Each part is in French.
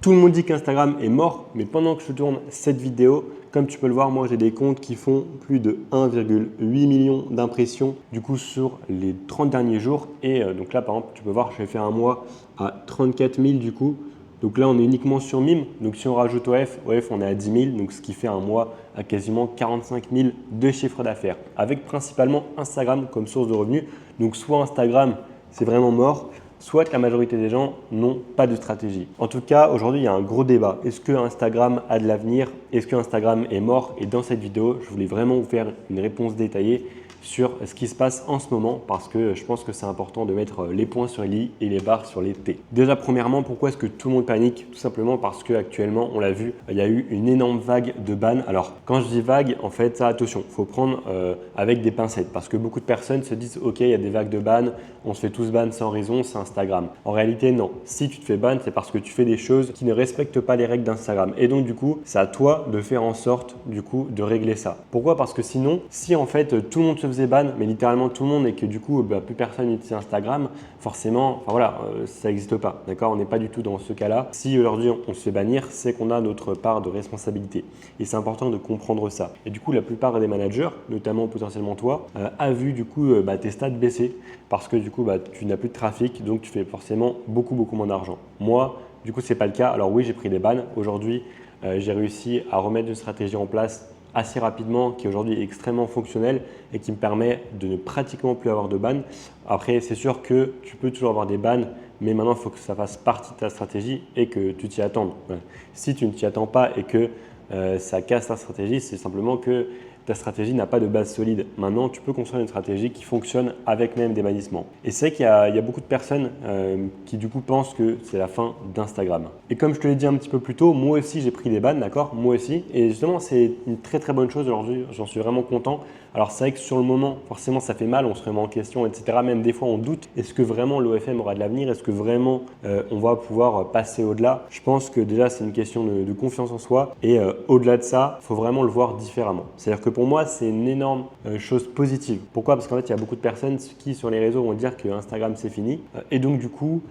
Tout le monde dit qu'Instagram est mort, mais pendant que je tourne cette vidéo, comme tu peux le voir, moi j'ai des comptes qui font plus de 1,8 million d'impressions du coup sur les 30 derniers jours. Et donc là par exemple, tu peux voir, j'ai fait un mois à 34 000 du coup. Donc là on est uniquement sur Mime. Donc si on rajoute OF on est à 10 000, donc ce qui fait un mois à quasiment 45 000 de chiffre d'affaires. Avec principalement Instagram comme source de revenus. Donc soit Instagram, c'est vraiment mort, soit la majorité des gens n'ont pas de stratégie. En tout cas, aujourd'hui, il y a un gros débat. Est-ce que Instagram a de l'avenir? Est-ce que Instagram est mort? Et dans cette vidéo, je voulais vraiment vous faire une réponse détaillée sur ce qui se passe en ce moment parce que je pense que c'est important de mettre les points sur les i et les barres sur les t. Déjà, premièrement, pourquoi est-ce que tout le monde panique? Tout simplement parce qu'actuellement, on l'a vu, il y a eu une énorme vague de bans. Alors, quand je dis vague, en fait, ça, attention, il faut prendre avec des pincettes parce que beaucoup de personnes se disent « Ok, il y a des vagues de bans, on se fait tous ban sans raison, c'est Instagram. » En réalité, non. Si tu te fais ban, c'est parce que tu fais des choses qui ne respectent pas les règles d'Instagram. Et donc, du coup, c'est à toi de faire en sorte, du coup, de régler ça. Pourquoi? Parce que sinon, si en fait, tout le monde se faisait ban, mais littéralement tout le monde et que du coup, plus personne n'utilise Instagram, forcément, enfin voilà, ça n'existe pas. D'accord? On n'est pas du tout dans ce cas-là. Si aujourd'hui, on se fait bannir, c'est qu'on a notre part de responsabilité. Et c'est important de comprendre ça. Et du coup, la plupart des managers, notamment potentiellement toi, a vu du coup tes stats baisser parce que du coup, tu n'as plus de trafic, donc tu fais forcément beaucoup moins d'argent. Moi, du coup, ce n'est pas le cas. Alors oui, j'ai pris des bans. Aujourd'hui, j'ai réussi à remettre une stratégie en place assez rapidement qui aujourd'hui est extrêmement fonctionnelle et qui me permet de ne pratiquement plus avoir de ban. Après, c'est sûr que tu peux toujours avoir des bans, mais maintenant, il faut que ça fasse partie de ta stratégie et que tu t'y attendes. Si tu ne t'y attends pas et que ça casse ta stratégie, c'est simplement que ta stratégie n'a pas de base solide. Maintenant, tu peux construire une stratégie qui fonctionne avec même des bannissements. Et c'est qu'il y a beaucoup de personnes qui du coup pensent que c'est la fin d'Instagram. Et comme je te l'ai dit un petit peu plus tôt, moi aussi j'ai pris des bans, d'accord? Moi aussi. Et justement, c'est une très bonne chose aujourd'hui. J'en suis vraiment content. Alors c'est vrai que sur le moment, forcément ça fait mal, on se remet en question, etc. Même des fois on doute, est-ce que vraiment l'OFM aura de l'avenir? Est-ce que vraiment on va pouvoir passer au-delà? Je pense que déjà c'est une question de confiance en soi et au-delà de ça, il faut vraiment le voir différemment. C'est-à-dire que pour moi c'est une énorme chose positive. Pourquoi? Parce qu'en fait il y a beaucoup de personnes qui sur les réseaux vont dire que Instagram c'est fini et donc du coup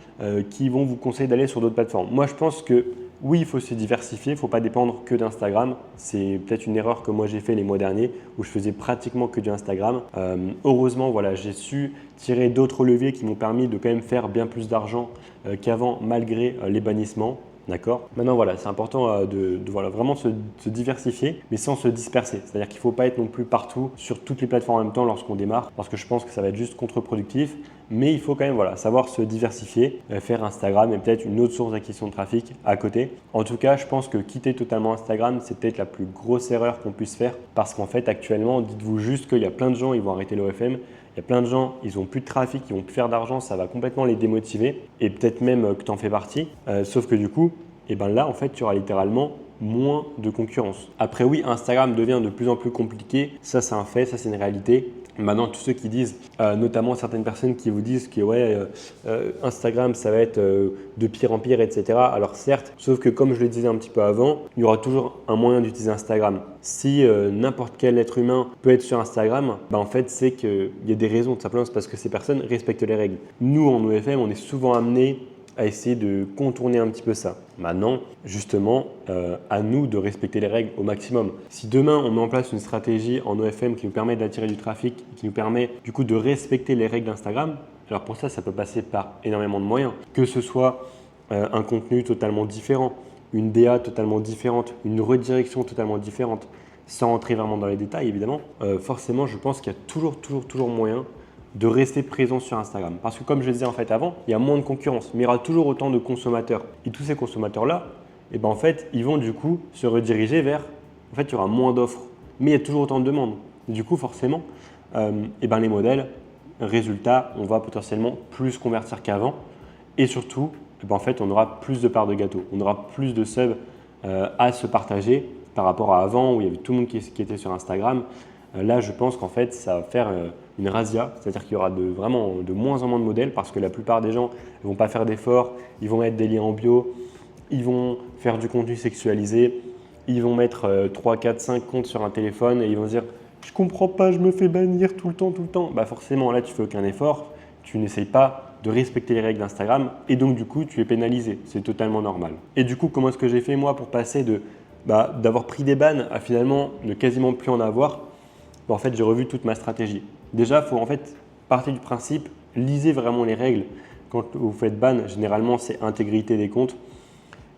qui vont vous conseiller d'aller sur d'autres plateformes. Moi je pense que oui, il faut se diversifier, il ne faut pas dépendre que d'Instagram. C'est peut-être une erreur que moi j'ai fait les mois derniers où je faisais pratiquement que du Instagram. Heureusement, voilà, j'ai su tirer d'autres leviers qui m'ont permis de quand même faire bien plus d'argent qu'avant malgré les bannissements. D'accord. Maintenant, voilà, c'est important de voilà, vraiment se diversifier, mais sans se disperser. C'est-à-dire qu'il ne faut pas être non plus partout sur toutes les plateformes en même temps lorsqu'on démarre, parce que je pense que ça va être juste contre-productif. Mais il faut quand même voilà, savoir se diversifier, faire Instagram et peut-être une autre source d'acquisition de trafic à côté. En tout cas, je pense que quitter totalement Instagram, c'est peut-être la plus grosse erreur qu'on puisse faire parce qu'en fait, actuellement, dites-vous juste qu'il y a plein de gens, ils vont arrêter l'OFM. Il y a plein de gens, ils n'ont plus de trafic, ils vont plus faire d'argent, ça va complètement les démotiver et peut-être même que tu en fais partie. Sauf que du coup, là, en fait, tu auras littéralement moins de concurrence. Après, oui, Instagram devient de plus en plus compliqué. Ça, c'est un fait, ça, c'est une réalité. Maintenant, tous ceux qui disent, notamment certaines personnes qui vous disent que ouais, Instagram, ça va être de pire en pire, etc. Alors certes, sauf que comme je le disais un petit peu avant, il y aura toujours un moyen d'utiliser Instagram. Si n'importe quel être humain peut être sur Instagram, en fait, c'est qu'il y a des raisons. Tout simplement, c'est parce que ces personnes respectent les règles. Nous, en OFM, on est souvent amenés à essayer de contourner un petit peu ça. Maintenant, justement, à nous de respecter les règles au maximum. Si demain, on met en place une stratégie en OFM qui nous permet d'attirer du trafic, qui nous permet du coup de respecter les règles d'Instagram, alors pour ça, ça peut passer par énormément de moyens. Que ce soit un contenu totalement différent, une DA totalement différente, une redirection totalement différente, sans entrer vraiment dans les détails évidemment, forcément, je pense qu'il y a toujours moyen de rester présent sur Instagram. Parce que comme je le disais en fait avant, il y a moins de concurrence, mais il y aura toujours autant de consommateurs. Et tous ces consommateurs-là, en fait, ils vont du coup se rediriger vers, en fait, il y aura moins d'offres, mais il y a toujours autant de demandes. Du coup, forcément, les modèles, résultat, on va potentiellement plus convertir qu'avant. Et surtout, en fait, on aura plus de parts de gâteau. On aura plus de subs à se partager par rapport à avant où il y avait tout le monde qui était sur Instagram. Là, je pense qu'en fait, ça va faire une razzia, c'est-à-dire qu'il y aura vraiment de moins en moins de modèles parce que la plupart des gens ne vont pas faire d'efforts, ils vont mettre des liens en bio, ils vont faire du contenu sexualisé, ils vont mettre 3, 4, 5 comptes sur un téléphone et ils vont se dire « je comprends pas, je me fais bannir tout le temps ». Forcément, là, tu fais aucun effort, tu n'essayes pas de respecter les règles d'Instagram et donc du coup tu es pénalisé, c'est totalement normal. Et du coup comment est-ce que j'ai fait moi pour passer d'avoir pris des bans à finalement ne quasiment plus en avoir? En fait j'ai revu toute ma stratégie. Déjà il faut en fait partir du principe, lisez vraiment les règles. Quand vous faites ban, généralement c'est intégrité des comptes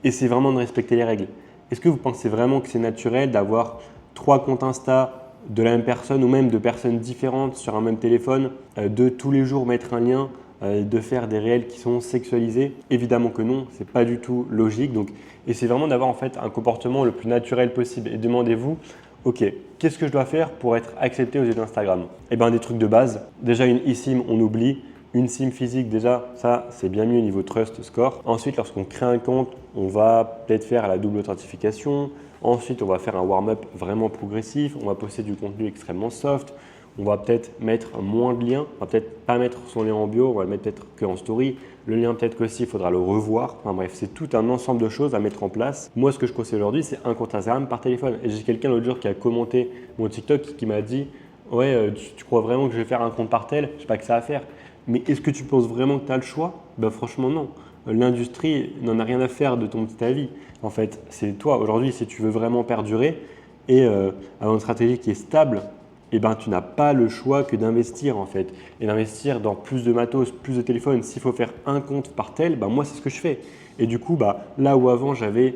et c'est vraiment de respecter les règles. Est-ce que vous pensez vraiment que c'est naturel d'avoir 3 comptes Insta de la même personne ou même de personnes différentes sur un même téléphone, de tous les jours mettre un lien, de faire des réels qui sont sexualisés? Évidemment que non, c'est pas du tout logique. Donc, essayez vraiment d'avoir en fait un comportement le plus naturel possible et demandez-vous, ok, qu'est-ce que je dois faire pour être accepté aux yeux d'Instagram? Eh bien des trucs de base, déjà une eSIM on oublie. Une SIM physique, déjà, ça, c'est bien mieux au niveau Trust Score. Ensuite, lorsqu'on crée un compte, on va peut-être faire la double authentification. Ensuite, on va faire un warm-up vraiment progressif. On va poster du contenu extrêmement soft. On va peut-être mettre moins de liens. On va peut-être pas mettre son lien en bio. On va le mettre peut-être qu'en story. Le lien, peut-être qu'aussi, il faudra le revoir. Enfin bref, c'est tout un ensemble de choses à mettre en place. Moi, ce que je conseille aujourd'hui, c'est un compte Instagram par téléphone. Et j'ai quelqu'un l'autre jour qui a commenté mon TikTok qui m'a dit « Ouais, tu crois vraiment que je vais faire un compte par tel? Je sais pas que ça à faire. » Mais est-ce que tu penses vraiment que tu as le choix? Ben franchement, non. L'industrie n'en a rien à faire de ton petit avis. En fait, c'est toi. Aujourd'hui, si tu veux vraiment perdurer et avoir une stratégie qui est stable, eh ben, tu n'as pas le choix que d'investir en fait. Et d'investir dans plus de matos, plus de téléphones. S'il faut faire un compte par tel, ben, moi, c'est ce que je fais. Et du coup, là où avant, j'avais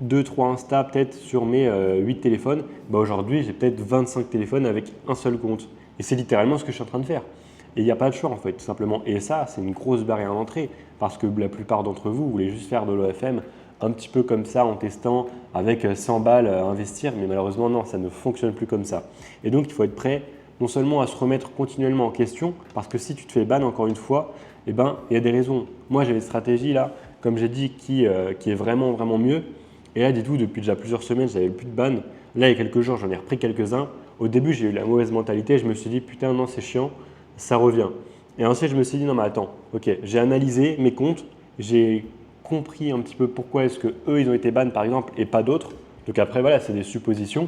2-3 Insta peut-être sur mes 8 téléphones, aujourd'hui, j'ai peut-être 25 téléphones avec un seul compte. Et c'est littéralement ce que je suis en train de faire. Et il n'y a pas de choix en fait, tout simplement. Et ça, c'est une grosse barrière d'entrée parce que la plupart d'entre vous voulez juste faire de l'OFM un petit peu comme ça en testant avec 100 balles à investir, mais malheureusement non, ça ne fonctionne plus comme ça. Et donc il faut être prêt non seulement à se remettre continuellement en question, parce que si tu te fais ban encore une fois, eh ben, il y a des raisons. Moi j'ai une stratégie là, comme j'ai dit, qui est vraiment vraiment mieux. Et là, dites-vous, depuis déjà plusieurs semaines, j'avais plus de ban. Là, il y a quelques jours, j'en ai repris quelques-uns. Au début, j'ai eu la mauvaise mentalité, je me suis dit putain non, c'est chiant. Ça revient. Et ensuite, je me suis dit, non mais attends, ok, j'ai analysé mes comptes, j'ai compris un petit peu pourquoi est-ce que eux, ils ont été ban par exemple et pas d'autres. Donc après, voilà, c'est des suppositions.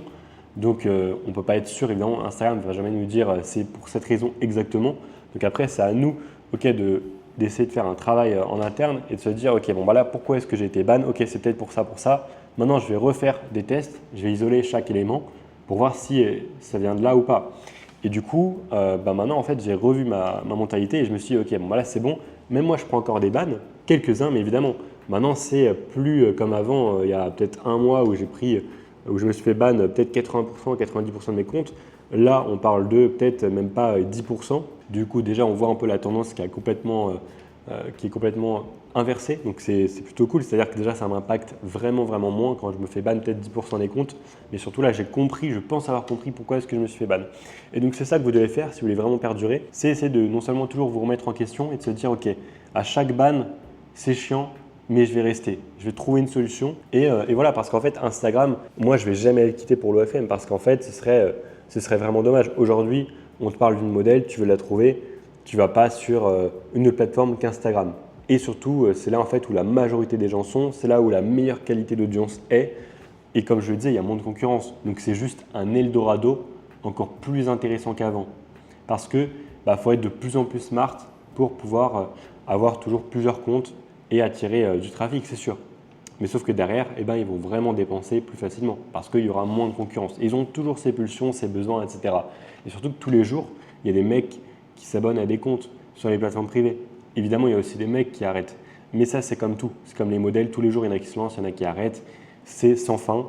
Donc on ne peut pas être sûr, évidemment, Instagram ne va jamais nous dire c'est pour cette raison exactement. Donc après, c'est à nous, ok, d'essayer de faire un travail en interne et de se dire, ok, bon voilà, pourquoi est-ce que j'ai été ban? Ok, c'est peut-être pour ça, pour ça. Maintenant, je vais refaire des tests, je vais isoler chaque élément pour voir si ça vient de là ou pas. Et du coup, maintenant, en fait, j'ai revu ma mentalité et je me suis dit, ok, bon, là, c'est bon. Même moi, je prends encore des bans, quelques-uns, mais évidemment, maintenant, c'est plus comme avant, il y a peut-être un mois où je me suis fait ban peut-être 80%, 90% de mes comptes. Là, on parle de peut-être même pas 10%. Du coup, déjà, on voit un peu la tendance qui est complètement inversée. Donc, c'est plutôt cool. C'est-à-dire que déjà, ça m'impacte vraiment, vraiment moins quand je me fais ban peut-être 10% des comptes. Mais surtout, là, j'ai compris, je pense avoir compris pourquoi est-ce que je me suis fait ban. Et donc, c'est ça que vous devez faire si vous voulez vraiment perdurer. C'est essayer de non seulement toujours vous remettre en question et de se dire, OK, à chaque ban, c'est chiant, mais je vais rester. Je vais trouver une solution. Et voilà, parce qu'en fait, Instagram, moi, je ne vais jamais le quitter pour l'OFM parce qu'en fait, ce serait vraiment dommage. Aujourd'hui, on te parle d'une modèle, tu veux la trouver, tu ne vas pas sur une autre plateforme qu'Instagram. Et surtout, c'est là en fait où la majorité des gens sont, c'est là où la meilleure qualité d'audience est. Et comme je le disais, il y a moins de concurrence. Donc c'est juste un Eldorado encore plus intéressant qu'avant. Parce que faut être de plus en plus smart pour pouvoir avoir toujours plusieurs comptes et attirer du trafic, c'est sûr. Mais sauf que derrière, ils vont vraiment dépenser plus facilement parce qu'il y aura moins de concurrence. Et ils ont toujours ces pulsions, ces besoins, etc. Et surtout que tous les jours, il y a des mecs qui s'abonnent à des comptes sur les plateformes privées. Évidemment, il y a aussi des mecs qui arrêtent. Mais ça, c'est comme tout. C'est comme les modèles. Tous les jours, il y en a qui se lancent, il y en a qui arrêtent. C'est sans fin.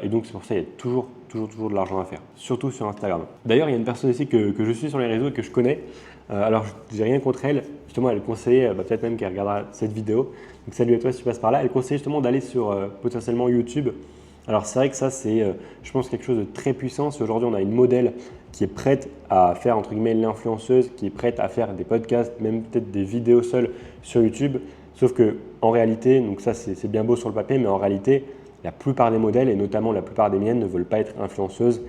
Et donc, c'est pour ça qu'il y a toujours de l'argent à faire. Surtout sur Instagram. D'ailleurs, il y a une personne ici que je suis sur les réseaux et que je connais. Alors, je n'ai rien contre elle. Justement, elle conseillait, peut-être même qu'elle regardera cette vidéo. Donc, salut à toi si tu passes par là. Elle conseillait justement d'aller sur potentiellement YouTube. Alors, c'est vrai que ça, c'est, je pense, quelque chose de très puissant. Si aujourd'hui, on a une modèle qui est prête à faire, entre guillemets, l'influenceuse, qui est prête à faire des podcasts, même peut-être des vidéos seules sur YouTube. Sauf qu'en réalité, donc ça, c'est bien beau sur le papier, mais en réalité, la plupart des modèles, et notamment la plupart des miennes, ne veulent pas être influenceuses.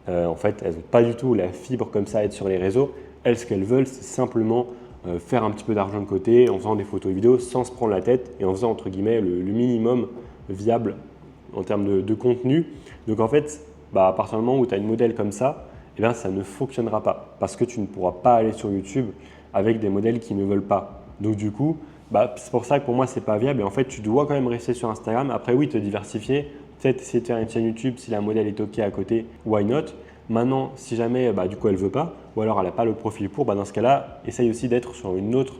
En fait, elles n'ont pas du tout la fibre comme ça à être sur les réseaux. Elles, ce qu'elles veulent, c'est simplement faire un petit peu d'argent de côté en faisant des photos et vidéos sans se prendre la tête et en faisant, entre guillemets, le minimum viable en termes de contenu. Donc en fait, à partir du moment où tu as une modèle comme ça, ça ne fonctionnera pas parce que tu ne pourras pas aller sur YouTube avec des modèles qui ne veulent pas. Donc du coup, c'est pour ça que pour moi, c'est pas viable. Et en fait, tu dois quand même rester sur Instagram. Après, oui, te diversifier. Peut-être essayer de faire une chaîne YouTube si la modèle est OK à côté, why not? Maintenant, si jamais du coup elle ne veut pas, ou alors elle n'a pas le profil pour, dans ce cas-là, essaye aussi d'être sur une autre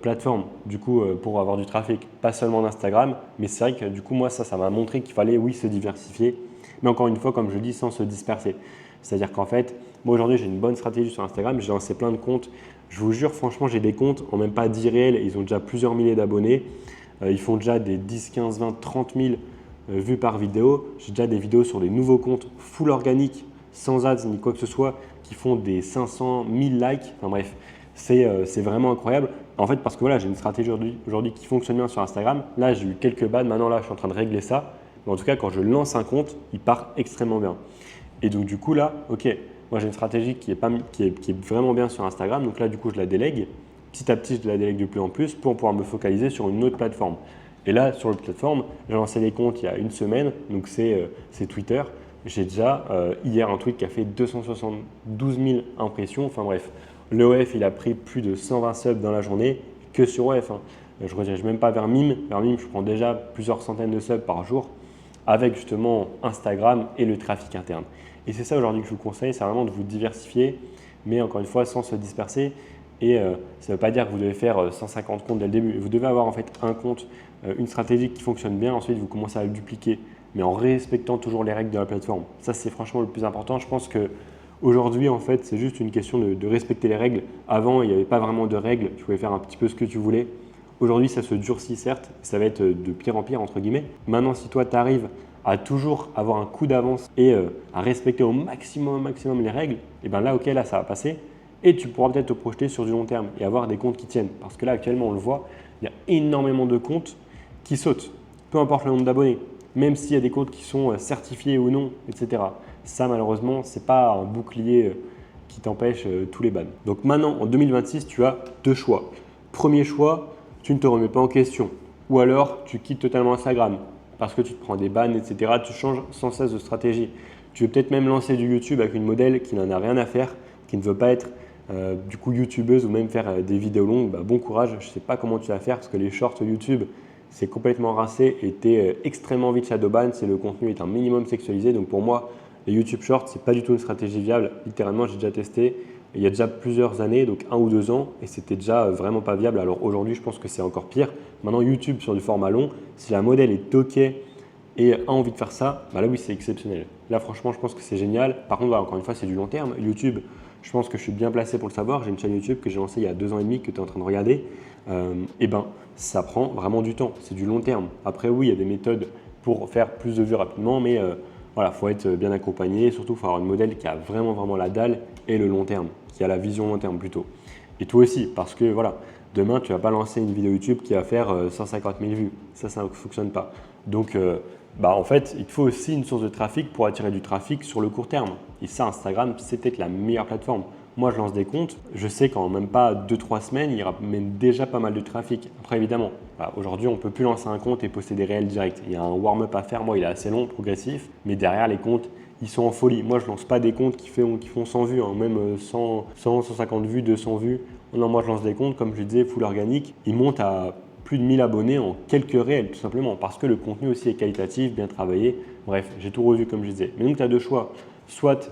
plateforme du coup, pour avoir du trafic, pas seulement d'Instagram. Mais c'est vrai que du coup, moi, ça m'a montré qu'il fallait, oui, se diversifier. Mais encore une fois, comme je dis, sans se disperser. C'est-à-dire qu'en fait, moi aujourd'hui, j'ai une bonne stratégie sur Instagram. J'ai lancé plein de comptes. Je vous jure, franchement, j'ai des comptes en même pas 10 réels. Ils ont déjà plusieurs milliers d'abonnés. Ils font déjà des 10, 15, 20, 30 000 vues par vidéo. J'ai déjà des vidéos sur des nouveaux comptes full organiques, sans ads ni quoi que ce soit, qui font des 500, 1000 likes. Enfin bref, c'est vraiment incroyable. En fait, parce que voilà, j'ai une stratégie aujourd'hui qui fonctionne bien sur Instagram. Là, j'ai eu quelques bans. Maintenant, là, je suis en train de régler ça. Mais en tout cas, quand je lance un compte, il part extrêmement bien. Et donc, du coup, là, OK, moi, j'ai une stratégie qui est vraiment bien sur Instagram. Donc là, du coup, je la délègue. Petit à petit, je la délègue de plus en plus pour pouvoir me focaliser sur une autre plateforme. Et là, sur l'autre plateforme, j'ai lancé les comptes il y a une semaine. Donc, c'est Twitter. J'ai déjà hier un tweet qui a fait 272 000 impressions. Enfin bref, le OF, il a pris plus de 120 subs dans la journée que sur OF. Je ne redirige même pas vers Mime. Vers Mime, je prends déjà plusieurs centaines de subs par jour avec justement Instagram et le trafic interne. Et c'est ça aujourd'hui que je vous conseille, c'est vraiment de vous diversifier, mais encore une fois sans se disperser. Et ça ne veut pas dire que vous devez faire 150 comptes dès le début. Vous devez avoir en fait un compte, une stratégie qui fonctionne bien. Ensuite, vous commencez à le dupliquer, mais en respectant toujours les règles de la plateforme. Ça, c'est franchement le plus important. Je pense qu'aujourd'hui, en fait, c'est juste une question de respecter les règles. Avant, il n'y avait pas vraiment de règles. Tu pouvais faire un petit peu ce que tu voulais. Aujourd'hui, ça se durcit certes, ça va être de pire en pire entre guillemets. Maintenant, si toi, tu arrives à toujours avoir un coup d'avance et à respecter au maximum les règles, et bien là, ok, là, ça va passer. Et tu pourras peut-être te projeter sur du long terme et avoir des comptes qui tiennent. Parce que là, actuellement, on le voit, il y a énormément de comptes qui sautent, peu importe le nombre d'abonnés, même s'il y a des comptes qui sont certifiés ou non, etc. Ça, malheureusement, ce n'est pas un bouclier qui t'empêche tous les bans. Donc maintenant, en 2026, tu as deux choix. Premier choix, tu ne te remets pas en question. Ou alors, tu quittes totalement Instagram parce que tu te prends des bans, etc. Tu changes sans cesse de stratégie. Tu veux peut-être même lancer du YouTube avec une modèle qui n'en a rien à faire, qui ne veut pas être du coup youtubeuse ou même faire des vidéos longues. Bon courage, je ne sais pas comment tu vas faire parce que les shorts YouTube, c'est complètement rincé et tu es extrêmement vite shadowban si le contenu est un minimum sexualisé. Donc pour moi, les YouTube Shorts, ce n'est pas du tout une stratégie viable. Littéralement, j'ai déjà testé il y a déjà plusieurs années, donc 1 ou 2 ans, et c'était déjà vraiment pas viable. Alors aujourd'hui, je pense que c'est encore pire. Maintenant, YouTube sur du format long, si la modèle est OK et a envie de faire ça, là oui, c'est exceptionnel. Là, franchement, je pense que c'est génial. Par contre, encore une fois, c'est du long terme. YouTube, je pense que je suis bien placé pour le savoir. J'ai une chaîne YouTube que j'ai lancée il y a 2 ans et demi que tu es en train de regarder. Ça prend vraiment du temps. C'est du long terme. Après, oui, il y a des méthodes pour faire plus de vues rapidement, mais voilà, il faut être bien accompagné et surtout, il faut avoir une modèle qui a vraiment la dalle et le long terme, qui a la vision long terme plutôt. Et toi aussi, parce que voilà, demain, tu ne vas pas lancer une vidéo YouTube qui va faire 150 000 vues. Ça ne fonctionne pas. Donc, en fait, il te faut aussi une source de trafic pour attirer du trafic sur le court terme. Et ça, Instagram, c'est peut-être la meilleure plateforme. Moi, je lance des comptes. Je sais qu'en même pas 2-3 semaines, il y aura même déjà pas mal de trafic. Après, évidemment, aujourd'hui, on ne peut plus lancer un compte et poster des réels directs. Il y a un warm-up à faire. Moi, il est assez long, progressif. Mais derrière, les comptes, ils sont en folie. Moi, je ne lance pas des comptes qui font 100 vues, même 100, 150 vues, 200 vues. Non, moi, je lance des comptes, comme je disais, full organique. Ils montent à plus de 1000 abonnés en quelques réels, tout simplement. Parce que le contenu aussi est qualitatif, bien travaillé. Bref, j'ai tout revu, comme je disais. Mais donc, tu as deux choix. Soit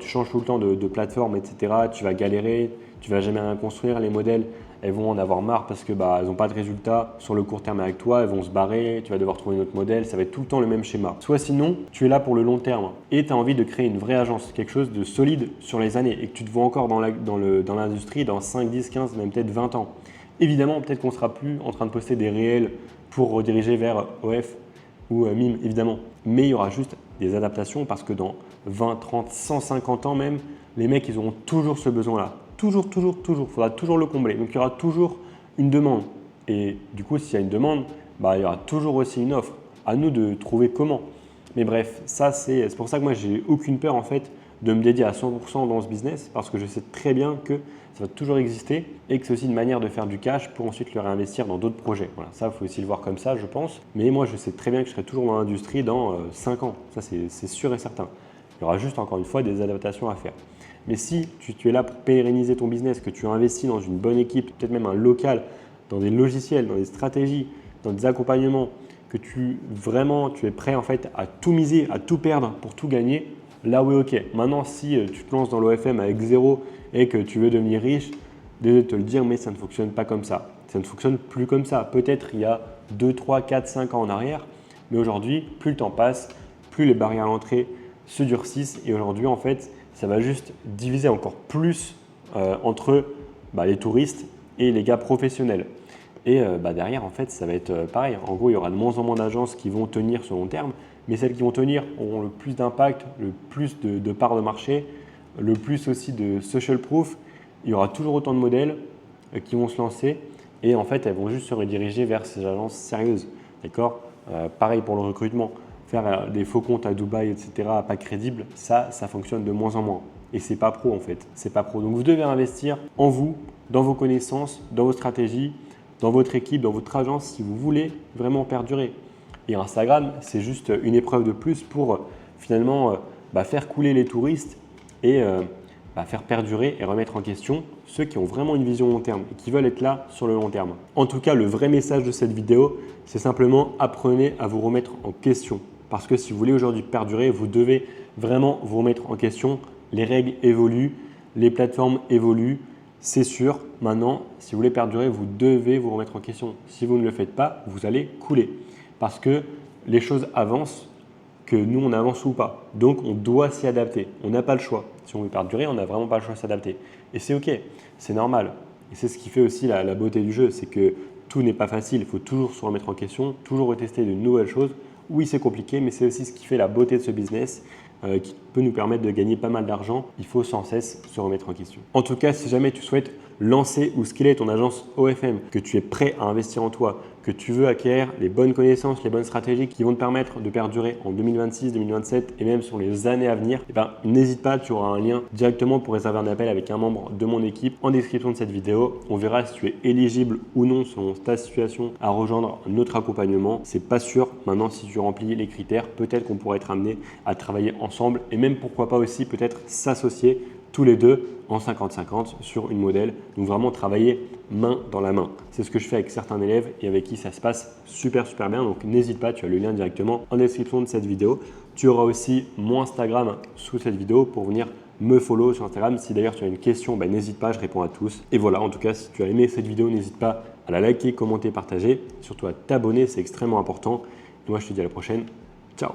tu changes tout le temps de plateforme, etc. Tu vas galérer, tu ne vas jamais rien construire. Les modèles, elles vont en avoir marre parce qu'elles n'ont pas de résultats sur le court terme avec toi. Elles vont se barrer, tu vas devoir trouver un autre modèle. Ça va être tout le temps le même schéma. Soit sinon, tu es là pour le long terme et tu as envie de créer une vraie agence, quelque chose de solide sur les années et que tu te vois encore dans l'industrie dans 5, 10, 15, même peut-être 20 ans. Évidemment, peut-être qu'on ne sera plus en train de poster des réels pour rediriger vers OF ou Mime, évidemment. Mais il y aura juste des adaptations parce que dans 20, 30, 150 ans même, les mecs, ils auront toujours ce besoin-là. Toujours. Il faudra toujours le combler. Donc, il y aura toujours une demande. Et du coup, s'il y a une demande, il y aura toujours aussi une offre. À nous de trouver comment. Mais bref, ça, c'est pour ça que moi, j'ai aucune peur en fait de me dédier à 100% dans ce business parce que je sais très bien que ça va toujours exister et que c'est aussi une manière de faire du cash pour ensuite le réinvestir dans d'autres projets. Voilà, ça, il faut aussi le voir comme ça, je pense. Mais moi, je sais très bien que je serai toujours dans l'industrie dans 5 ans. Ça, c'est sûr et certain. Il y aura juste, encore une fois, des adaptations à faire. Mais si tu es là pour pérenniser ton business, que tu investis dans une bonne équipe, peut-être même un local, dans des logiciels, dans des stratégies, dans des accompagnements, que tu es prêt en fait à tout miser, à tout perdre pour tout gagner, là oui ok. Maintenant si tu te lances dans l'OFM avec zéro et que tu veux devenir riche, désolé de te le dire mais ça ne fonctionne pas comme ça. Ça ne fonctionne plus comme ça. Peut-être il y a 2, 3, 4, 5 ans en arrière, mais aujourd'hui plus le temps passe, plus les barrières à l'entrée se durcissent et aujourd'hui en fait ça va juste diviser encore plus entre les touristes et les gars professionnels. Et derrière, en fait, ça va être pareil. En gros, il y aura de moins en moins d'agences qui vont tenir sur long terme, mais celles qui vont tenir auront le plus d'impact, le plus de parts de marché, le plus aussi de social proof. Il y aura toujours autant de modèles qui vont se lancer et en fait, elles vont juste se rediriger vers ces agences sérieuses. D'accord ? Pareil pour le recrutement. Faire des faux comptes à Dubaï, etc., pas crédibles, ça fonctionne de moins en moins. Et c'est pas pro en fait. C'est pas pro. Donc vous devez investir en vous, dans vos connaissances, dans vos stratégies, dans votre équipe, dans votre agence si vous voulez vraiment perdurer. Et Instagram, c'est juste une épreuve de plus pour finalement faire couler les touristes et faire perdurer et remettre en question ceux qui ont vraiment une vision long terme et qui veulent être là sur le long terme. En tout cas, le vrai message de cette vidéo, c'est simplement apprenez à vous remettre en question. Parce que si vous voulez aujourd'hui perdurer, vous devez vraiment vous remettre en question. Les règles évoluent, les plateformes évoluent. C'est sûr, maintenant, si vous voulez perdurer, vous devez vous remettre en question. Si vous ne le faites pas, vous allez couler. Parce que les choses avancent, que nous, on avance ou pas. Donc, on doit s'y adapter. On n'a pas le choix. Si on veut perdurer, on n'a vraiment pas le choix de s'adapter. Et c'est OK, c'est normal. Et c'est ce qui fait aussi la beauté du jeu, c'est que tout n'est pas facile. Il faut toujours se remettre en question, toujours retester de nouvelles choses. Oui, c'est compliqué, mais c'est aussi ce qui fait la beauté de ce business. Qui peut nous permettre de gagner pas mal d'argent, il faut sans cesse se remettre en question. En tout cas, si jamais tu souhaites lancer ou scaler ton agence OFM, que tu es prêt à investir en toi, que tu veux acquérir les bonnes connaissances, les bonnes stratégies qui vont te permettre de perdurer en 2026, 2027 et même sur les années à venir, n'hésite pas, tu auras un lien directement pour réserver un appel avec un membre de mon équipe en description de cette vidéo. On verra si tu es éligible ou non selon ta situation à rejoindre notre accompagnement. C'est pas sûr. Maintenant, si tu remplis les critères, peut-être qu'on pourrait être amené à travailler ensemble et même pourquoi pas aussi peut-être s'associer tous les deux en 50-50 sur une modèle. Donc vraiment travailler main dans la main. C'est ce que je fais avec certains élèves et avec qui ça se passe super bien. Donc n'hésite pas, tu as le lien directement en description de cette vidéo. Tu auras aussi mon Instagram sous cette vidéo pour venir me follow sur Instagram. Si d'ailleurs tu as une question, n'hésite pas, je réponds à tous. Et voilà, en tout cas, si tu as aimé cette vidéo, n'hésite pas à la liker, commenter, partager, surtout à t'abonner, c'est extrêmement important. Moi, je te dis à la prochaine. Ciao.